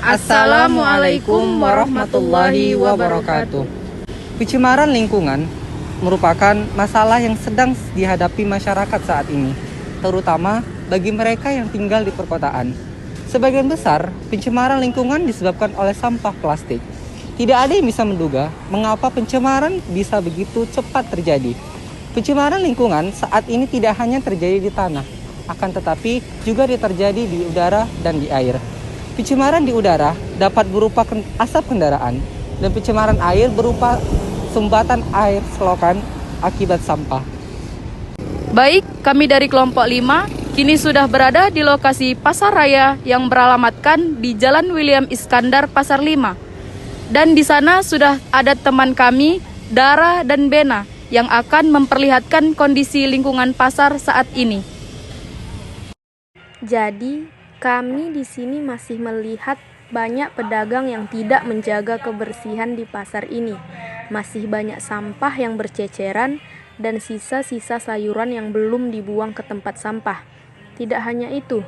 Assalamualaikum warahmatullahi wabarakatuh. Pencemaran lingkungan merupakan masalah yang sedang dihadapi masyarakat saat ini, terutama bagi mereka yang tinggal di perkotaan. Sebagian besar pencemaran lingkungan disebabkan oleh sampah plastik. Tidak ada yang bisa menduga mengapa pencemaran bisa begitu cepat terjadi. Pencemaran lingkungan saat ini tidak hanya terjadi di tanah, akan tetapi juga terjadi di udara dan di air. Pencemaran di udara dapat berupa asap kendaraan, dan pencemaran air berupa sumbatan air selokan akibat sampah. Baik, kami dari kelompok 5 kini sudah berada di lokasi pasar raya yang beralamatkan di Jalan William Iskandar Pasar 5. Dan di sana sudah ada teman kami, Dara dan Bena, yang akan memperlihatkan kondisi lingkungan pasar saat ini. Jadi, kami di sini masih melihat banyak pedagang yang tidak menjaga kebersihan di pasar ini. Masih banyak sampah yang berceceran dan sisa-sisa sayuran yang belum dibuang ke tempat sampah. Tidak hanya itu,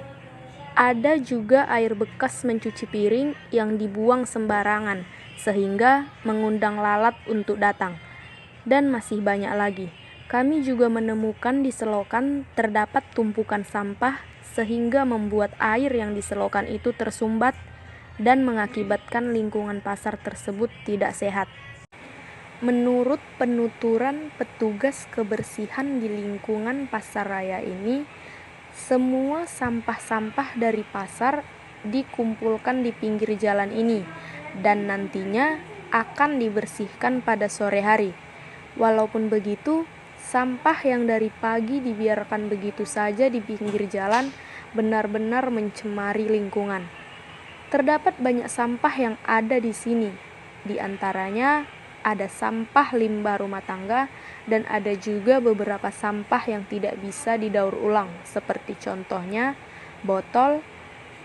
ada juga air bekas mencuci piring yang dibuang sembarangan, sehingga mengundang lalat untuk datang. Dan masih banyak lagi. Kami juga menemukan di selokan terdapat tumpukan sampah sehingga membuat air yang di selokan itu tersumbat dan mengakibatkan lingkungan pasar tersebut tidak sehat. Menurut penuturan petugas kebersihan di lingkungan pasar raya ini, semua sampah-sampah dari pasar dikumpulkan di pinggir jalan ini dan nantinya akan dibersihkan pada sore hari. Walaupun begitu, sampah yang dari pagi dibiarkan begitu saja di pinggir jalan benar-benar mencemari lingkungan. Terdapat banyak sampah yang ada di sini. Di antaranya ada sampah limbah rumah tangga dan ada juga beberapa sampah yang tidak bisa didaur ulang, seperti contohnya botol,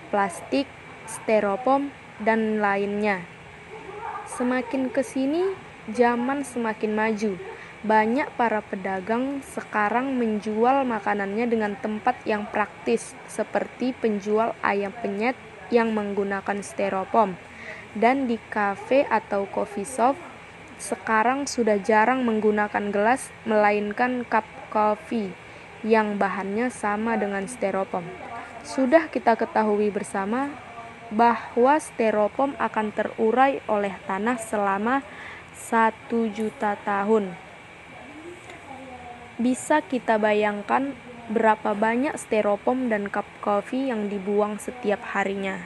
plastik, styrofoam, dan lainnya. Semakin ke sini, zaman semakin maju. Banyak para pedagang sekarang menjual makanannya dengan tempat yang praktis, seperti penjual ayam penyet yang menggunakan styrofoam. Dan di kafe atau coffee shop, sekarang sudah jarang menggunakan gelas, melainkan cup coffee yang bahannya sama dengan styrofoam. Sudah kita ketahui bersama bahwa styrofoam akan terurai oleh tanah selama 1 juta tahun. Bisa kita bayangkan berapa banyak styrofoam dan cup coffee yang dibuang setiap harinya.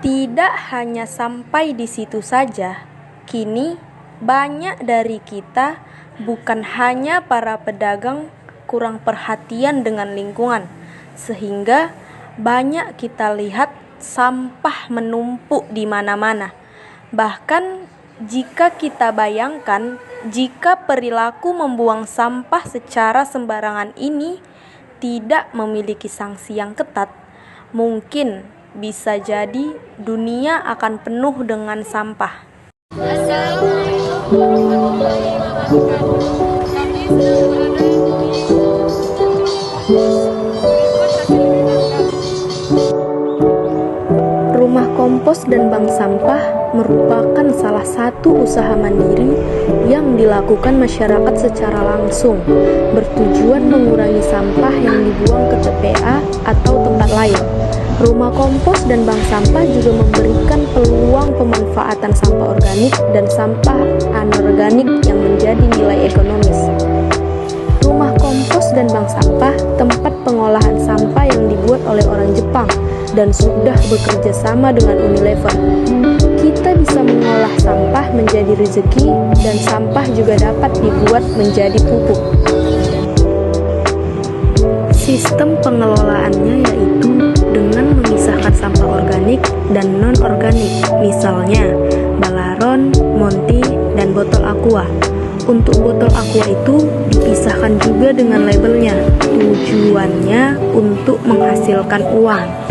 Tidak hanya sampai di situ saja, kini banyak dari kita, bukan hanya para pedagang, kurang perhatian dengan lingkungan, sehingga banyak kita lihat sampah menumpuk di mana-mana. Bahkan jika kita bayangkan, jika perilaku membuang sampah secara sembarangan ini tidak memiliki sanksi yang ketat, mungkin bisa jadi dunia akan penuh dengan sampah. Assalamualaikum warahmatullahi wabarakatuh. Kami sedang berada di Rumah kompos dan bank sampah merupakan salah satu usaha mandiri yang dilakukan masyarakat secara langsung, bertujuan mengurangi sampah yang dibuang ke TPA atau tempat lain. Rumah kompos dan bank sampah juga memberikan peluang pemanfaatan sampah organik dan sampah anorganik yang menjadi nilai ekonomis. Rumah kompos dan bank sampah tempat pengolahan sampah yang dibuat oleh orang Jepang dan sudah bekerja sama dengan Unilever. Kita bisa mengolah sampah menjadi rezeki dan sampah juga dapat dibuat menjadi pupuk. Sistem pengelolaannya yaitu dengan memisahkan sampah organik dan non-organik, misalnya balaron, monti, dan botol aqua. Untuk botol aqua itu dipisahkan juga dengan labelnya, tujuannya untuk menghasilkan uang.